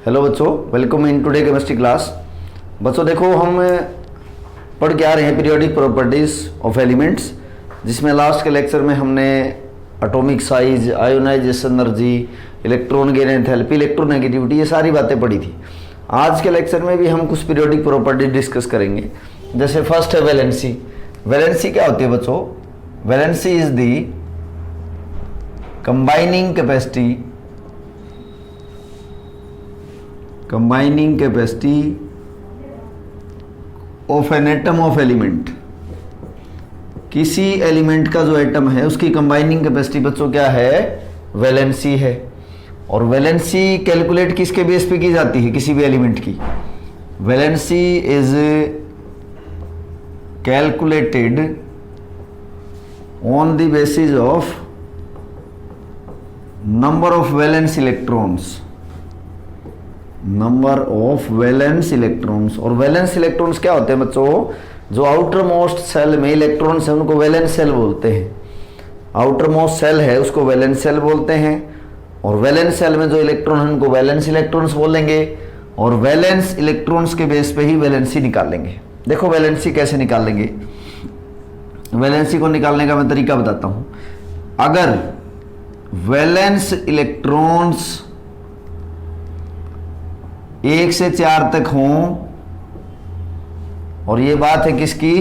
Hello बच्चों, welcome in today chemistry class. बच्चों देखो, हम पढ़ के आ रहे हैं पीरियोडिक प्रॉपर्टीज ऑफ एलिमेंट्स, जिसमें लास्ट के लेक्चर में हमने atomic size, ionization energy, electron gain enthalpy, electronegativity, ये सारी बातें पढ़ी थी। आज के लेक्चर में भी हम कुछ पीरियोडिक प्रॉपर्टीज डिस्कस करेंगे। जैसे फर्स्ट है वैलेंसी। वैलेंसी क्या होती है बच्चों? Valency is the combining capacity of an atom of element. किसी एलिमेंट का जो एटम है उसकी कंबाइनिंग कैपेसिटी बच्चों क्या है? वैलेंसी है। और वैलेंसी कैलकुलेट किसके बेस पे की जाती है? किसी भी एलिमेंट की valency is calculated on the basis of number of valence electrons. Number of valence electrons. और वैलेंस इलेक्ट्रॉन्स क्या होते हैं बच्चों? जो आउटर मोस्ट सेल में इलेक्ट्रॉन्स है उनको वैलेंस सेल बोलते हैं। आउटर मोस्ट सेल है उसको वैलेंस सेल बोलते हैं। और वैलेंस सेल में जो इलेक्ट्रॉन है उनको वैलेंस इलेक्ट्रॉन्स बोलेंगे। और वैलेंस इलेक्ट्रॉन्स के बेस पे ही वैलेंसी निकालेंगे। देखो वैलेंसी कैसे निकालेंगे। वैलेंसी को निकालने का मैं तरीका बताता हूं। अगर वैलेंस इलेक्ट्रॉन्स 1 से 4 तक हों, और ये बात है किसकी?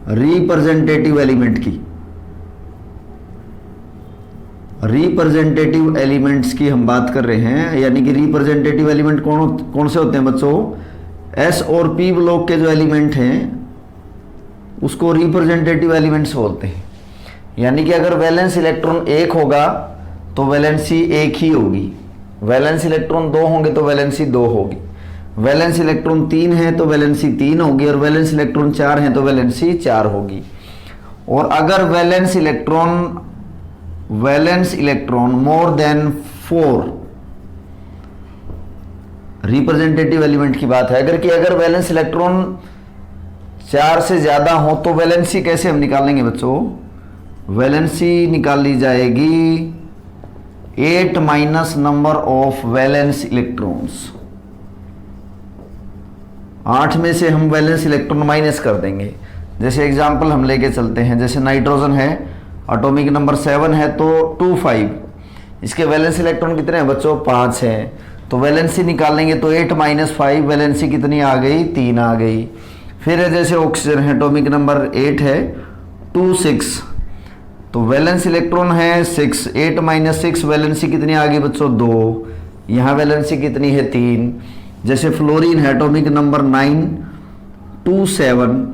रिप्रेजेंटेटिव एलिमेंट की। रिप्रेजेंटेटिव एलिमेंट्स की हम बात कर रहे हैं, यानी कि रिप्रेजेंटेटिव एलिमेंट कौन से होते हैं बच्चों? एस और पी ब्लॉक के जो एलिमेंट हैं उसको रिप्रेजेंटेटिव एलिमेंट्स बोलते हैं। यानी कि अगर वैलेंस इलेक्ट्रॉन 1 होगा तो वैलेंसी 1 ही होगी। वैलेंस इलेक्ट्रॉन 2 होंगे तो वैलेंसी 2 होगी। वैलेंस इलेक्ट्रॉन 3 है तो वैलेंसी 3 होगी। और वैलेंस इलेक्ट्रॉन 4 है तो वैलेंसी 4 होगी। और अगर valence electron more than 4, representative element की बात है, अगर वैलेंस इलेक्ट्रॉन 4 से ज्यादा हो तो वैलेंसी कैसे हम निकालेंगे बच्चों? वैलेंसी निकाली जाएगी 8 minus number of valence electrons. 8 में से हम वैलेंस इलेक्ट्रॉन माइनस कर देंगे। जैसे एग्जांपल हम लेके चलते हैं, जैसे नाइट्रोजन है, एटॉमिक नंबर 7 है तो 25, इसके वैलेंस इलेक्ट्रॉन कितने हैं बच्चों? 5 हैं। तो वैलेंसी निकालेंगे तो 8 माइनस 5, वैलेंसी कितनी आ गई? 3 आ गई। फिर जैसे ऑक्सीजन है, एटॉमिक नंबर 8 है, 26, तो वैलेंस इलेक्ट्रॉन है 6, 8 माइनस 6, वैलेंसी कितनी आ गई बच्चों? 2। यहाँ वैलेंसी कितनी है? 3। जैसे फ्लोरीन है, एटॉमिक नंबर 9, 27,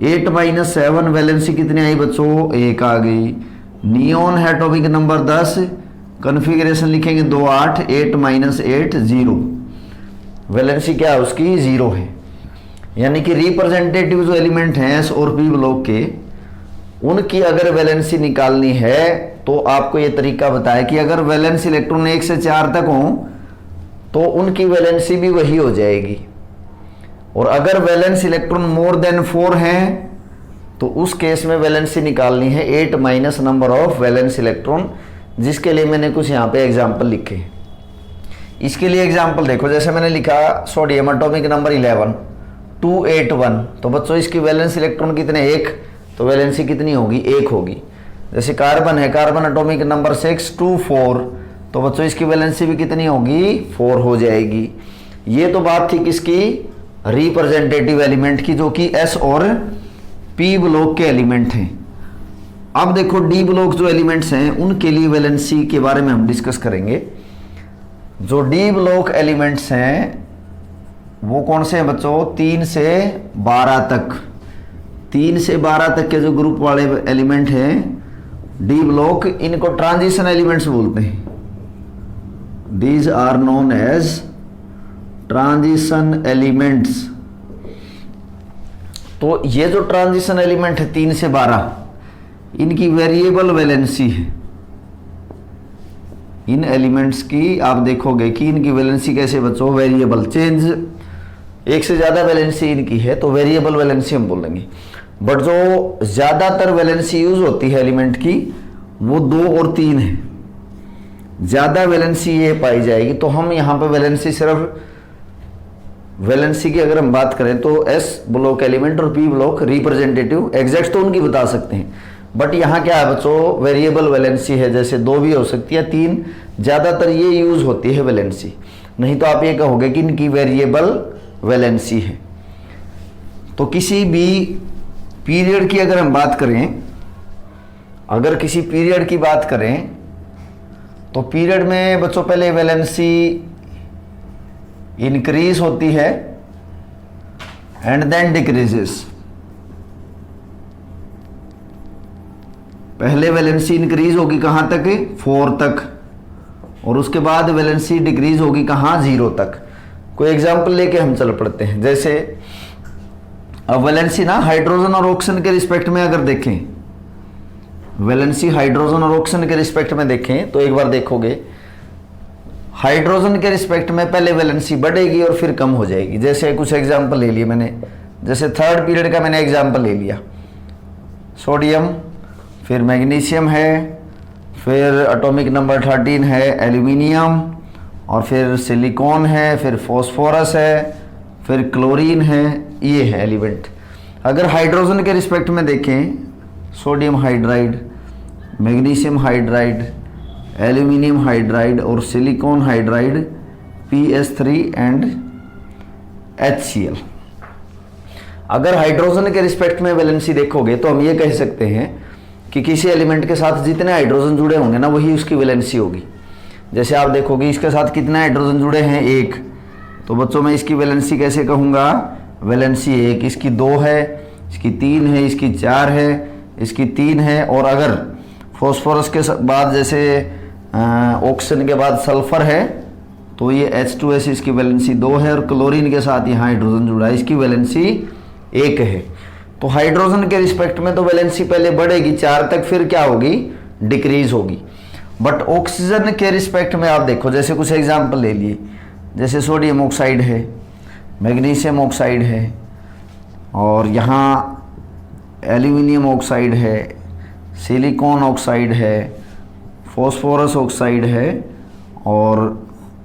8 माइनस 7, वैलेंसी कितनी आई बच्चों? 1 आ गई। नियोन है, एटॉमिक नंबर 10, कन्फिगरेशन लिखेंगे 2, 8, 8 माइनस 8, 0, वैलेंसी क्या है उसकी? 0 है। यानी कि रिप्रेजेंटेटिव जो एलिमेंट हैं एस और पी ब्लॉक के, उनकी अगर वैलेंसी निकालनी है तो आपको ये तरीका बताया कि अगर वैलेंस इलेक्ट्रॉन 1 से 4 तक हो तो उनकी वैलेंसी भी वही हो जाएगी। और अगर वैलेंस इलेक्ट्रॉन मोर देन 4 हैं तो उस केस में वैलेंसी निकालनी है 8 minus number of valence electron, जिसके लिए मैंने कुछ यहाँ पे एग्जाम्पल लिखे। इसके लिए एग्जाम्पल देखो, जैसे मैंने लिखा सोडियम एटॉमिक नंबर 11, 281, तो बच्चों इसकी वैलेंस इलेक्ट्रॉन कितने? 1, तो वैलेंसी कितनी होगी? 1 होगी। जैसे कार्बन है, कार्बन एटॉमिक नंबर 6, 24, तो बच्चों इसकी वैलेंसी भी कितनी होगी? 4 हो जाएगी। ये तो बात थी किसकी? रिप्रेजेंटेटिव एलिमेंट की, जो कि एस और पी ब्लॉक के एलिमेंट हैं। अब देखो डी ब्लॉक जो एलिमेंट्स हैं उनके लिए वैलेंसी के बारे में हम डिस्कस करेंगे। जो डी ब्लॉक एलिमेंट्स हैं वो कौन से हैं बच्चों? 3 से 12 तक। 3 से 12 तक के जो ग्रुप वाले एलिमेंट हैं डी ब्लॉक, इनको ट्रांजिशन एलिमेंट्स बोलते हैं। These are known as transition elements. तो ये जो ट्रांजिशन एलिमेंट है 3 से 12, इनकी वेरिएबल वैलेंसी है। इन एलिमेंट्स की आप देखोगे कि इनकी वैलेंसी कैसे बच्चों? वेरिएबल, चेंज 1 से ज्यादा वैलेंसी इनकी है तो वेरिएबल वैलेंसी हम बोलेंगे। बट जो ज्यादातर वैलेंसी यूज होती है एलिमेंट की वो 2 और 3 है। ज़्यादा वैलेंसी ये पाई जाएगी। तो हम यहाँ पे वैलेंसी सिर्फ वैलेंसी की अगर हम बात करें तो S ब्लॉक एलिमेंट और P ब्लॉक रिप्रेजेंटेटिव, एग्जैक्ट तो उनकी बता सकते हैं, बट यहाँ क्या है बच्चों, वेरिएबल वैलेंसी है, जैसे 2 भी हो सकती है, 3, ज़्यादातर ये यूज़ होती है वैलेंसी। नहीं तो आप ये कहोगे कि इनकी वेरिएबल वैलेंसी है। तो किसी भी पीरियड की अगर हम बात करें, अगर किसी पीरियड की बात करें तो पीरियड में बच्चों पहले वैलेंसी इंक्रीज होती है एंड देन डिक्रीजेस। पहले वैलेंसी इंक्रीज होगी कहां तक, 4 तक, और उसके बाद वैलेंसी डिक्रीज होगी कहां, 0 तक। कोई एग्जांपल लेके हम चल पड़ते हैं। जैसे अब वैलेंसी ना हाइड्रोजन और ऑक्सीजन के रिस्पेक्ट में अगर देखें, वैलेंसी हाइड्रोजन और ऑक्सीजन के रिस्पेक्ट में देखें तो एक बार देखोगे हाइड्रोजन के रिस्पेक्ट में पहले वैलेंसी बढ़ेगी और फिर कम हो जाएगी। जैसे कुछ एग्जांपल ले लिए मैंने, जैसे थर्ड पीरियड का मैंने एग्जांपल ले लिया, सोडियम, फिर मैग्नीशियम है, फिर एटॉमिक नंबर 13 है एल्यूमिनियम, और फिर सिलिकॉन है, फिर फॉस्फोरस है, फिर क्लोरीन है, ये है एलिमेंट। अगर हाइड्रोजन के रिस्पेक्ट में देखें, sodium hydride, magnesium hydride, aluminium hydride और silicon hydride, PS3 and HCl। अगर हाइड्रोजन के रिस्पेक्ट में वैलेंसी देखोगे तो हम ये कह सकते हैं कि किसी एलिमेंट के साथ जितने हाइड्रोजन जुड़े होंगे ना, वही उसकी वैलेंसी होगी। जैसे आप देखोगे इसके साथ कितने हाइड्रोजन जुड़े हैं, 1, तो बच्चों मैं इसकी वैलेंसी कैसे कहूँगा, वैलेंसी 1। इसकी 2 है, इसकी 3 है, इसकी 4 है, इसकी 3 है, और अगर फॉस्फोरस के बाद जैसे ऑक्सीजन के बाद सल्फर है तो ये H2S, इसकी वैलेंसी 2 है, और क्लोरीन के साथ यहाँ हाइड्रोजन जुड़ा है, इसकी वैलेंसी 1 है। तो हाइड्रोजन के रिस्पेक्ट में तो वैलेंसी पहले बढ़ेगी 4 तक, फिर क्या होगी, डिक्रीज होगी। बट ऑक्सीजन के रिस्पेक्ट में आप देखो, जैसे कुछ एग्जाम्पल ले लिए, जैसे सोडियम ऑक्साइड है, मैग्नीशियम ऑक्साइड है, और यहाँ एल्यूमिनियम ऑक्साइड है, सिलिकॉन ऑक्साइड है, फॉस्फोरस ऑक्साइड है, और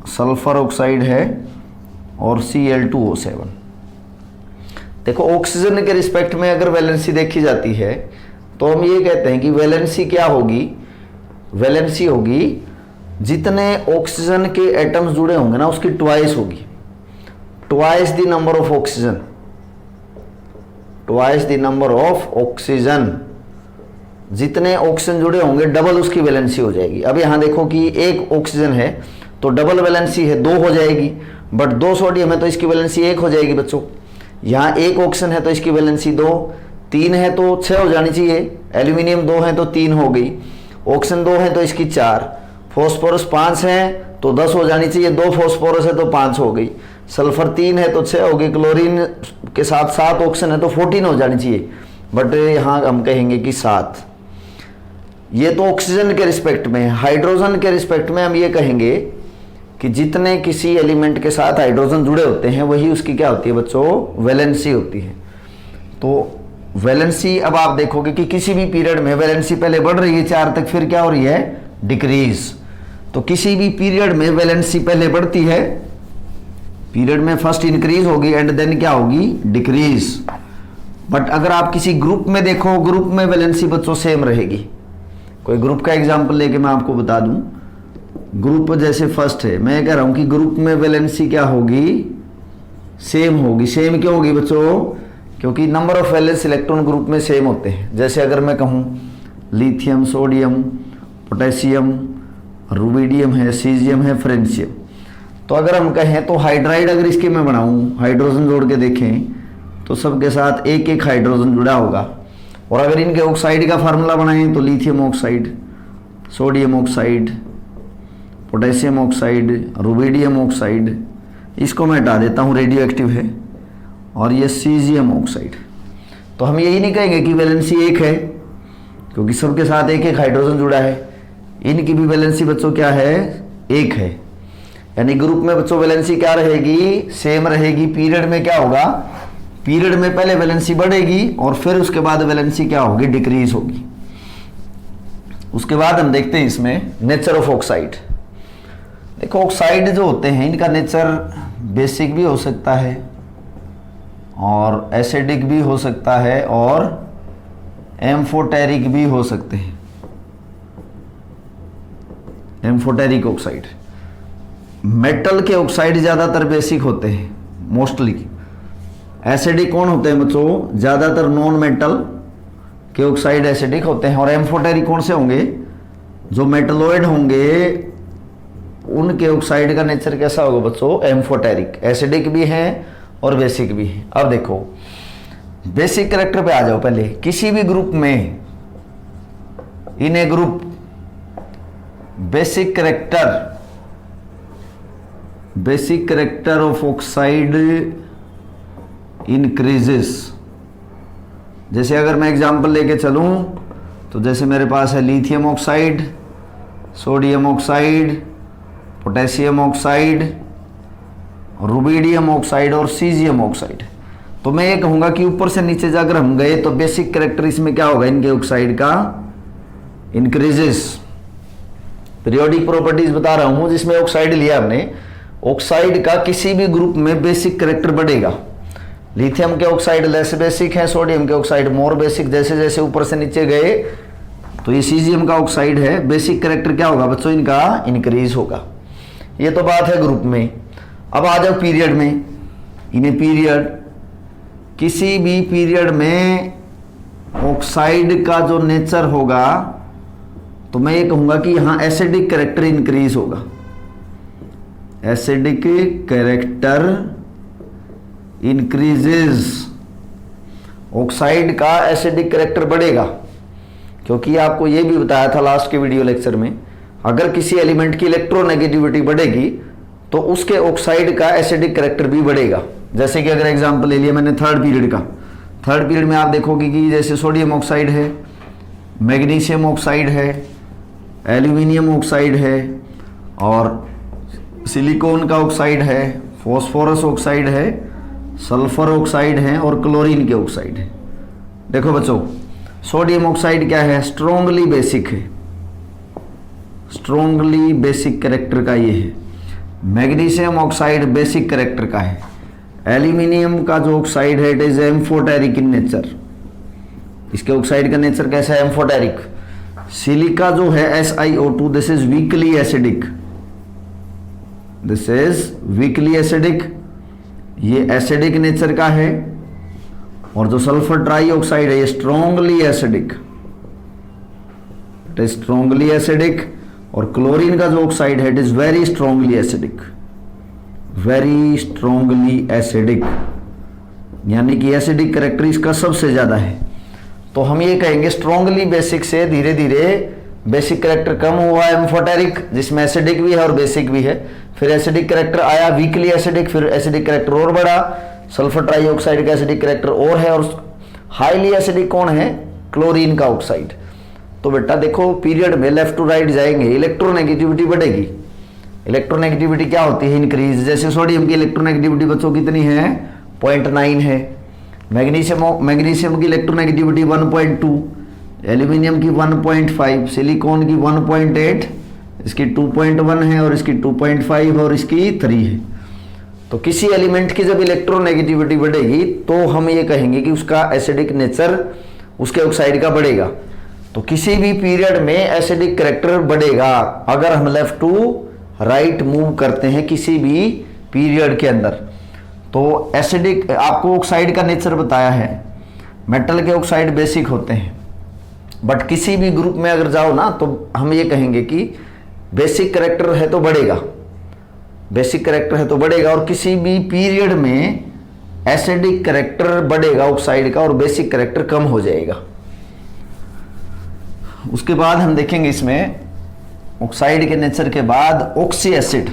सल्फर ऑक्साइड है, और Cl2O7। देखो ऑक्सीजन के रिस्पेक्ट में अगर वैलेंसी देखी जाती है तो हम ये कहते हैं कि वैलेंसी क्या होगी, वैलेंसी होगी जितने ऑक्सीजन के एटम्स जुड़े होंगे ना उसकी ट्वाइस होगी, twice the number of oxygen, twice the number of oxygen. जितने ऑक्सीजन जुड़े होंगे डबल उसकी वैलेंसी हो जाएगी। अब यहाँ देखो कि 1 ऑक्सीजन है तो डबल वैलेंसी है, 2 हो जाएगी, बट 2 सोडियम है तो इसकी वैलेंसी 1 हो जाएगी बच्चों। यहाँ 1 ऑक्सीजन है तो इसकी वैलेंसी 2, 3 है तो 6 हो जानी चाहिए, एल्यूमिनियम 2 है तो 3 हो गई, ऑक्सीजन 2 है तो इसकी 4, फॉस्फोरस 5 है तो 10 हो जानी चाहिए, 2 फॉस्फोरस है तो 5 हो गई, सल्फर 3 है तो 6 हो गई, क्लोरीन के साथ 7 ऑक्सीजन है तो 14 हो जानी चाहिए, बट यहाँ हम कहेंगे कि 7। ये तो ऑक्सीजन के रिस्पेक्ट में। हाइड्रोजन के रिस्पेक्ट में हम ये कहेंगे कि जितने किसी एलिमेंट के साथ हाइड्रोजन जुड़े होते हैं वही उसकी क्या होती है बच्चों, वैलेंसी होती है। तो वैलेंसी अब आप देखोगे कि किसी भी पीरियड में वैलेंसी पहले बढ़ रही है 4 तक, फिर क्या हो रही है, डिक्रीज। तो किसी भी पीरियड में वैलेंसी पहले बढ़ती है, पीरियड में फर्स्ट इंक्रीज होगी एंड देन क्या होगी, डिक्रीज। बट अगर आप किसी ग्रुप में देखो, ग्रुप में वैलेंसी बच्चों सेम रहेगी। कोई ग्रुप का एग्जांपल लेके मैं आपको बता दूं, ग्रुप जैसे फर्स्ट है, मैं कह रहा हूं कि ग्रुप में वैलेंसी क्या होगी, सेम होगी। सेम क्यों होगी बच्चों, क्योंकि number of valence electron group में सेम होते हैं। जैसे अगर मैं कहूं लिथियम, सोडियम, पोटेशियम, रुबिडियम है, सीजियम है, फ्रेंशियम, तो अगर हम कहें तो हाइड्राइड अगर इसके मैं बनाऊं, हाइड्रोजन जोड़ के देखें तो सबके साथ 1-1 हाइड्रोजन जुड़ा होगा। और अगर इनके ऑक्साइड का फार्मूला बनाएं तो lithium oxide, sodium oxide, potassium oxide, rubidium oxide, इसको मैं हटा देता हूँ, रेडियो एक्टिव है, और ये सीजियम ऑक्साइड। तो हम यही नहीं कहेंगे कि वैलेंसी 1 है, क्योंकि सबके साथ 1-1 हाइड्रोजन जुड़ा है। इनकी भी वैलेंसी बच्चों क्या है, 1 है। यानी ग्रुप में बच्चों वैलेंसी क्या रहेगी, सेम रहेगी। पीरियड में क्या होगा, पीरियड में पहले वैलेंसी बढ़ेगी और फिर उसके बाद वैलेंसी क्या होगी, डिक्रीज होगी। उसके बाद हम देखते हैं इसमें नेचर ऑफ ऑक्साइड। देखो ऑक्साइड जो होते हैं इनका नेचर बेसिक भी हो सकता है और एसिडिक भी हो सकता है और एम्फोटेरिक भी हो सकते हैं। एम्फोटेरिक ऑक्साइड, मेटल के ऑक्साइड ज़्यादातर बेसिक होते हैं मोस्टली। एसिडिक कौन होते हैं बच्चों? ज़्यादातर नॉन मेटल के ऑक्साइड एसिडिक होते हैं। और एम्फोटेरिक कौन से होंगे? जो मेटलॉइड होंगे उनके ऑक्साइड का नेचर कैसा होगा बच्चों? एम्फोटेरिक। एसिडिक भी हैं और बेसिक भी हैं। अब देखो बेसिक कैरेक्टर पे आ जाओ। पहले किसी भी ग्रुप में, in a group basic character of oxide increases. जैसे अगर मैं एग्जांपल लेके चलूं तो जैसे मेरे पास है lithium oxide, sodium oxide, potassium oxide, rubidium oxide और सीजियम ऑक्साइड। तो मैं ये कहूंगा कि ऊपर से नीचे जाकर हम गए तो बेसिक कैरेक्टर इसमें क्या होगा? इनके ऑक्साइड का इंक्रीजेस। पीरियोडिक प्रॉपर्टीज बता रहा हूं जिसमें ऑक्साइड लिया हमने। ऑक्साइड का किसी भी ग्रुप में बेसिक कैरेक्टर बढ़ेगा। लिथियम के ऑक्साइड लेस बेसिक है, सोडियम के ऑक्साइड मोर बेसिक। जैसे जैसे ऊपर से नीचे गए तो ये सीजियम का ऑक्साइड है, बेसिक कैरेक्टर क्या होगा बच्चों? इनका इंक्रीज होगा। ये तो बात है ग्रुप में। अब आ जाओ पीरियड में। इन्हें पीरियड, किसी भी पीरियड में ऑक्साइड का जो नेचर होगा तो मैं ये कहूंगा कि यहां एसिडिक कैरेक्टर इंक्रीज होगा। Acidic character increases. ऑक्साइड का एसिडिक कैरेक्टर बढ़ेगा, क्योंकि आपको यह भी बताया था लास्ट के वीडियो लेक्चर में, अगर किसी एलिमेंट की इलेक्ट्रोनेगेटिविटी बढ़ेगी तो उसके ऑक्साइड का एसिडिक कैरेक्टर भी बढ़ेगा। जैसे कि अगर एग्जांपल ले लिया मैंने थर्ड पीरियड का। थर्ड पीरियड में आप देखोगे कि जैसे सोडियम ऑक्साइड है, मैग्नीशियम ऑक्साइड है, एल्यूमिनियम ऑक्साइड है और सिलिकॉन का ऑक्साइड है, फॉस्फोरस ऑक्साइड है, सल्फर ऑक्साइड है और क्लोरीन के ऑक्साइड है। देखो बच्चों, सोडियम ऑक्साइड क्या है? स्ट्रॉन्गली बेसिक है। स्ट्रॉन्गली बेसिक कैरेक्टर का ये है। मैग्नीशियम ऑक्साइड बेसिक कैरेक्टर का है। एल्यूमिनियम का जो ऑक्साइड है it is amphoteric in nature. इसके ऑक्साइड का नेचर कैसा है? एम्फोटेरिक। सिलिका जो है SiO2, this is weakly acidic. This is weakly acidic, ये एसिडिक नेचर का है। और जो सल्फर ट्राइऑक्साइड है ये strongly acidic, it is strongly acidic. और क्लोरीन का जो ऑक्साइड है it is very strongly acidic, very strongly acidic, यानी कि एसिडिक कैरेक्टर इसका सबसे ज्यादा है। तो हम ये कहेंगे स्ट्रॉन्गली बेसिक से धीरे धीरे बेसिक कैरेक्टर कम हुआ एम्फोटेरिक, जिसमें एसिडिक भी है और बेसिक भी है। फिर एसिडिक कैरेक्टर आया वीकली एसिडिक, फिर एसिडिक कैरेक्टर और बढ़ा, सल्फर ट्राइऑक्साइड का एसिडिक कैरेक्टर और है। और हाईली एसिडिक कौन है? क्लोरीन का ऑक्साइड। तो बेटा देखो पीरियड में लेफ्ट टू राइट जाएंगे, इलेक्ट्रोनेगेटिविटी बढ़ेगी। इलेक्ट्रोनेगेटिविटी क्या होती है? इंक्रीज। जैसे सोडियम की इलेक्ट्रोनेगेटिविटी बच्चों कितनी है? 0.9 है। मैग्नीशियम की इलेक्ट्रोनेगेटिविटी 1.2, एल्यूमिनियम की 1.5, सिलिकॉन की 1.8, इसकी 2.1 है और इसकी 2.5 और इसकी 3 है। तो किसी एलिमेंट की जब इलेक्ट्रोनेगेटिविटी बढ़ेगी तो हम ये कहेंगे कि उसका एसिडिक नेचर उसके ऑक्साइड का बढ़ेगा। तो किसी भी पीरियड में एसिडिक कैरेक्टर बढ़ेगा अगर हम लेफ्ट टू राइट मूव करते हैं किसी भी पीरियड के अंदर। तो एसिडिक, आपको ऑक्साइड का नेचर बताया है। मेटल के ऑक्साइड बेसिक होते हैं, बट किसी भी ग्रुप में अगर जाओ ना तो हम ये कहेंगे कि बेसिक कैरेक्टर है तो बढ़ेगा, बेसिक कैरेक्टर है तो बढ़ेगा। और किसी भी पीरियड में एसिडिक कैरेक्टर बढ़ेगा ऑक्साइड का और बेसिक कैरेक्टर कम हो जाएगा। उसके बाद हम देखेंगे इसमें ऑक्साइड के नेचर के बाद ऑक्सी एसिड।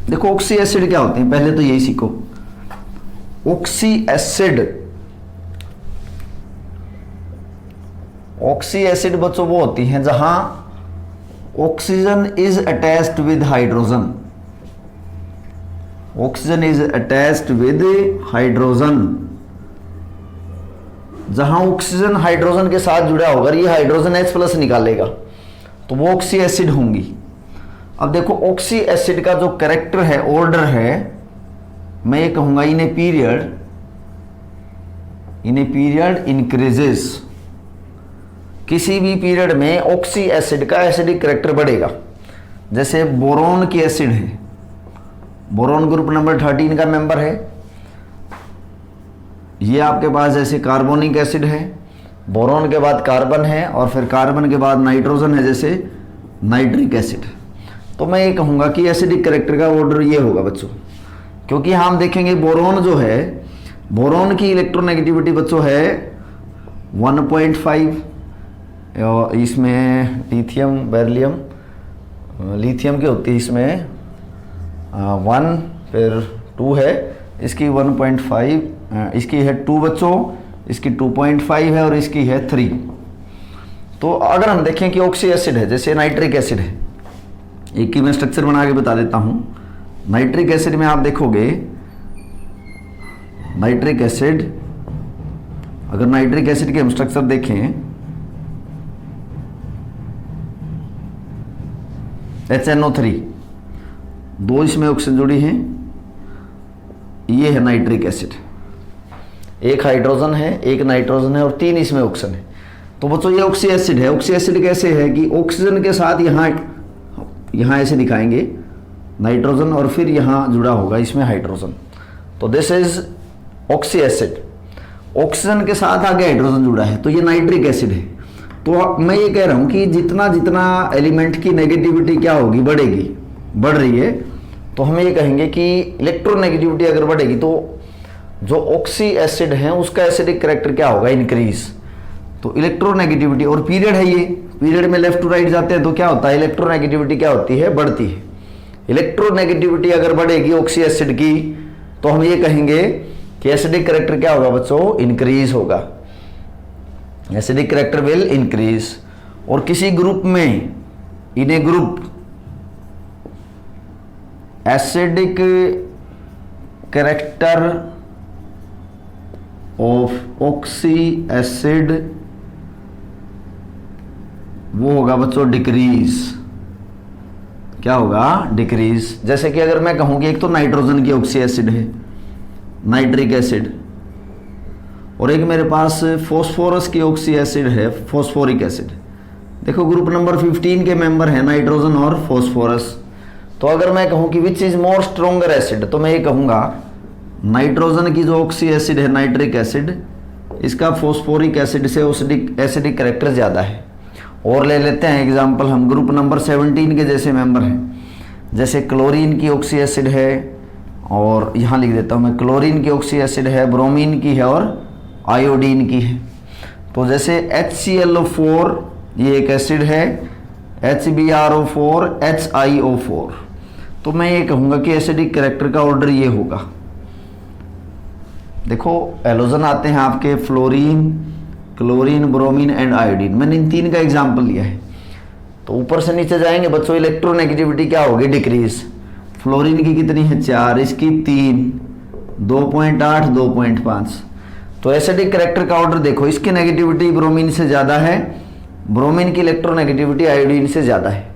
देखो ऑक्सी एसिड क्या होते हैं, पहले तो यही सीखो। ऑक्सी एसिड, ऑक्सी एसिड बच्चों वो होती हैं जहां oxygen is attached with hydrogen. Oxygen is attached with hydrogen, जहां ऑक्सीजन हाइड्रोजन के साथ जुड़ा होगा, ये हाइड्रोजन H+ निकालेगा तो वो ऑक्सी एसिड होंगी। अब देखो ऑक्सी एसिड का जो कैरेक्टर है, ऑर्डर है, मैं ये कहूंगा इन ए पीरियड इंक्रीजेस। किसी भी पीरियड में ऑक्सी एसिड का एसिडिक कैरेक्टर बढ़ेगा। जैसे बोरोन की एसिड है, बोरोन ग्रुप नंबर 13 का मेंबर है। ये आपके पास जैसे कार्बोनिक एसिड है, बोरोन के बाद कार्बन है और फिर कार्बन के बाद नाइट्रोजन है, जैसे नाइट्रिक एसिड। तो मैं ये कहूँगा कि एसिडिक कैरेक्टर का ऑर्डर ये होगा बच्चों, क्योंकि हम देखेंगे बोरोन जो है, बोरोन की इलेक्ट्रोनेगेटिविटी बच्चों है 1.5, इसमें लिथियम बेरिलियम, लिथियम की होती है इसमें 1, फिर 2 है, इसकी 1.5, इसकी है 2 बच्चों, इसकी 2.5 है और इसकी है 3। तो अगर हम देखें कि ऑक्सी एसिड है, जैसे नाइट्रिक एसिड है, एक की मैं स्ट्रक्चर बना के बता देता हूं। नाइट्रिक एसिड में आप देखोगे, नाइट्रिक एसिड, अगर नाइट्रिक एसिड के हम स्ट्रक्चर देखें, HNO3, 2 इसमें ऑक्सीजन जुड़ी हैं, ये है नाइट्रिक एसिड, एक हाइड्रोजन है, एक नाइट्रोजन है और 3 इसमें ऑक्सीजन है। तो बच्चों ये ऑक्सी एसिड है। ऑक्सी एसिड कैसे है कि ऑक्सीजन के साथ यहाँ ऐसे दिखाएंगे नाइट्रोजन और फिर यहाँ जुड़ा होगा इसमें हाइड्रोजन। तो this is oxy acid, oxygen के साथ आगे हाइड्रोजन जुड़ा है, तो ये नाइट्रिक एसिड है। तो मैं ये कह रहा हूँ कि जितना जितना एलिमेंट की नेगेटिविटी क्या होगी, बढ़ेगी, बढ़ रही है, तो हम ये कहेंगे कि इलेक्ट्रोनेगेटिविटी अगर बढ़ेगी तो जो ऑक्सी एसिड है उसका एसिडिक कैरेक्टर क्या होगा, इंक्रीज। तो इलेक्ट्रोनेगेटिविटी, और पीरियड है ये, पीरियड में लेफ्ट टू राइट जाते हैं तो क्या होता है, इलेक्ट्रोनेगेटिविटी क्या होती है, बढ़ती है। इलेक्ट्रोनेगेटिविटी अगर बढ़ेगी ऑक्सी एसिड की तो हम ये कहेंगे कि एसिडिक कैरेक्टर क्या होगा बच्चों, इंक्रीज होगा, एसिडिक कैरेक्टर विल इंक्रीज। और किसी ग्रुप में, in a group, acidic character of oxy acid वो होगा बच्चों डिक्रीज। क्या होगा, डिक्रीज। जैसे कि अगर मैं कहूं कि एक तो नाइट्रोजन की ऑक्सी एसिड है, नाइट्रिक एसिड, और एक मेरे पास फॉस्फोरस की ऑक्सी एसिड है, फॉस्फोरिक एसिड। देखो ग्रुप नंबर 15 के मेंबर हैं नाइट्रोजन और फॉस्फोरस। तो अगर मैं कहूं कि which is more stronger acid, तो मैं ये कहूंगा नाइट्रोजन की जो ऑक्सी एसिड है, नाइट्रिक एसिड, इसका फॉस्फोरिक एसिड से एसिडिक कैरेक्टर ज़्यादा है। और ले लेते हैं एग्जांपल हम, ग्रुप नंबर 17 के जैसे मेंबर हैं, जैसे क्लोरीन की ऑक्सी एसिड है, और यहाँ लिख देता हूँ मैं, क्लोरीन की ऑक्सी एसिड है, ब्रोमीन की है और आयोडीन की है। तो जैसे HClO4 ये एक एसिड है, HbRO4, HiO4। तो मैं ये कहूँगा कि एसिडिक कैरेक्टर का ऑर्डर ये होगा। देखो एलोजन आते हैं आपके, fluorine, chlorine, bromine and iodine. मैंने इन 3 का एग्जाम्पल लिया है। तो ऊपर से नीचे जाएंगे बच्चों, इलेक्ट्रोनेगेटिविटी क्या होगी, डिक्रीज। फ्लोरीन की कितनी है, 4, इसकी 3, 2.8, 2.5। तो एसिडिक कैरेक्टर का ऑर्डर देखो, इसकी नेगेटिविटी ब्रोमीन से ज़्यादा है, ब्रोमीन की इलेक्ट्रोनेगेटिविटी आयोडीन से ज़्यादा है।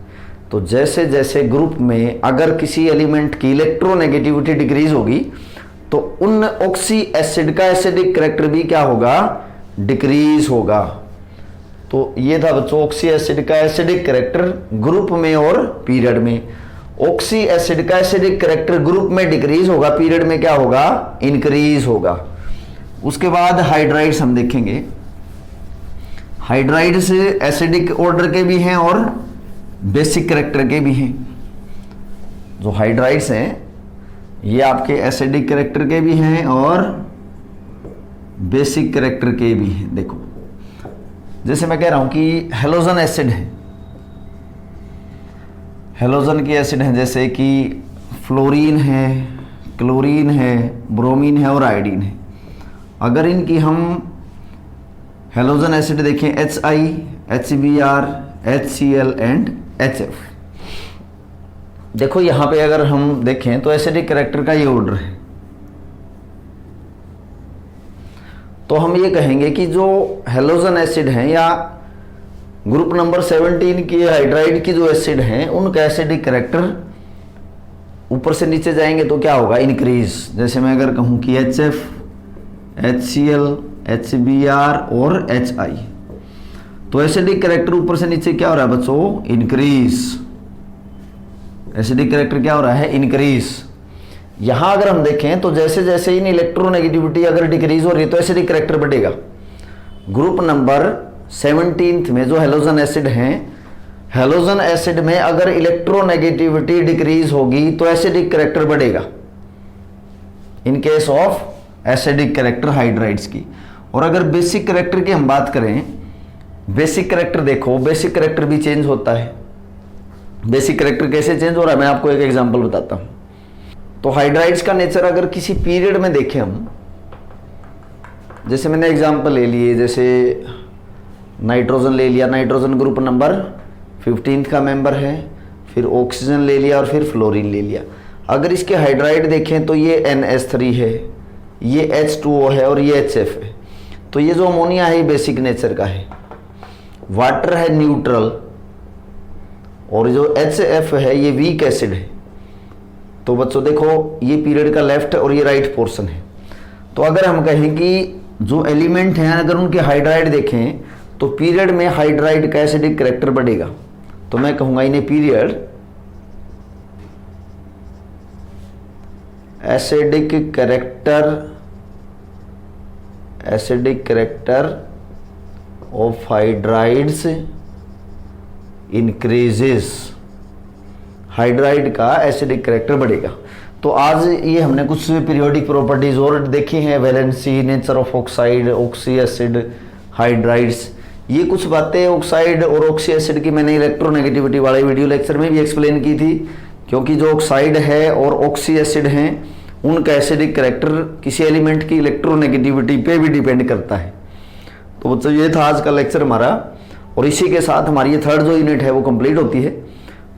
तो जैसे जैसे ग्रुप में अगर किसी एलिमेंट की इलेक्ट्रोनेगेटिविटी डिक्रीज होगी तो उन ऑक्सी एसिड का एसिडिक कैरेक्टर भी क्या होगा, डिक्रीज होगा। तो ये था बच्चों ऑक्सी एसिड का एसिडिक कैरेक्टर ग्रुप में और पीरियड में। ऑक्सी एसिड का एसिडिक कैरेक्टर ग्रुप में डिक्रीज होगा, पीरियड में क्या होगा, इंक्रीज होगा। उसके बाद हाइड्राइड्स हम देखेंगे। हाइड्राइड्स एसिडिक ऑर्डर के भी हैं और बेसिक कैरेक्टर के भी हैं। जो हाइड्राइड्स हैं ये आपके एसिडिक कैरेक्टर के भी हैं और बेसिक कैरेक्टर के भी हैं। देखो जैसे मैं कह रहा हूं कि हेलोजन एसिड है, हेलोजन की एसिड है, जैसे कि फ्लोरीन है, क्लोरीन है, ब्रोमीन है और आयोडीन है। अगर इनकी हम हेलोजन एसिड देखें, HI, HBr, HCl and HF। देखो यहाँ पे अगर हम देखें तो एसिडिक कैरेक्टर का ये ऑर्डर है। तो हम ये कहेंगे कि जो हेलोजन एसिड है या ग्रुप नंबर 17 की हाइड्राइड की जो एसिड हैं उनका एसिडिक कैरेक्टर ऊपर से नीचे जाएंगे तो क्या होगा, इंक्रीज। जैसे मैं अगर कहूँ कि HF, HCl, HBr और HI, तो एसिडिक कैरेक्टर ऊपर से नीचे क्या हो रहा है बच्चों, इंक्रीज। एसिडिक कैरेक्टर क्या हो रहा है, इंक्रीज। यहां अगर हम देखें तो जैसे जैसे इन इलेक्ट्रोनेगेटिविटी अगर डिक्रीज हो रही है तो एसिडिक कैरेक्टर बढ़ेगा। ग्रुप नंबर 17 में जो हेलोजन एसिड हैं, हेलोजन एसिड में अगर इलेक्ट्रोनेगेटिविटी डिक्रीज होगी तो एसिडिक कैरेक्टर बढ़ेगा in case of acidic character hydrides की। और अगर बेसिक कैरेक्टर की हम बात करें, बेसिक कैरेक्टर देखो, बेसिक कैरेक्टर भी चेंज होता है। बेसिक कैरेक्टर कैसे चेंज हो रहा है, मैं आपको एक एग्जांपल बताता हूं। तो हाइड्राइड्स का नेचर अगर किसी पीरियड में देखें हम, जैसे मैंने एग्जांपल ले लिए, जैसे नाइट्रोजन ले लिया, नाइट्रोजन ग्रुप नंबर 15 का मेंबर है, फिर ऑक्सीजन ले लिया और फिर फ्लोरीन ले लिया। अगर इसके हाइड्राइड देखें तो ये NH3 है, ये H2O है और ये HF है। तो ये जो अमोनिया है ये बेसिक नेचर का है, वाटर है न्यूट्रल, और जो HF है ये वीक एसिड है। तो बच्चों देखो ये पीरियड का लेफ्ट और ये राइट पोर्शन है। तो अगर हम कहें कि जो एलिमेंट हैं अगर उनके हाइड्राइड देखें तो पीरियड में हाइड्राइड का एसिडिक कैरेक्टर बढ़ेगा। तो मैं कहूंगा in a period acidic character of hydrides increases, hydride का एसिडिक कैरेक्टर बढ़ेगा। तो आज ये हमने कुछ पीरियोडिक प्रॉपर्टीज और देखी हैं, valency, nature of oxide, oxy acid, hydrides. ये कुछ बातें ऑक्साइड और ऑक्सी एसिड की मैंने इलेक्ट्रोनेगेटिविटी वाले वीडियो लेक्चर में भी एक्सप्लेन की थी, क्योंकि जो ऑक्साइड है और ऑक्सी एसिड हैं उनका एसिडिक कैरेक्टर किसी एलिमेंट की इलेक्ट्रोनेगेटिविटी पे भी डिपेंड करता है। तो बच्चों ये था आज का लेक्चर हमारा, और इसी के साथ हमारी ये थर्ड जो यूनिट है वो कंप्लीट होती है।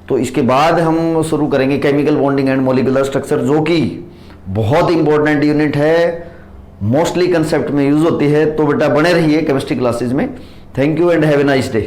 तो इसके बाद हम शुरू करेंगे chemical bonding and molecular structure, जो कि बहुत इंपॉर्टेंट यूनिट है, मोस्टली कंसेप्ट में यूज होती है। तो बेटा बने रहिए केमिस्ट्री क्लासेज में। Thank you and have a nice day.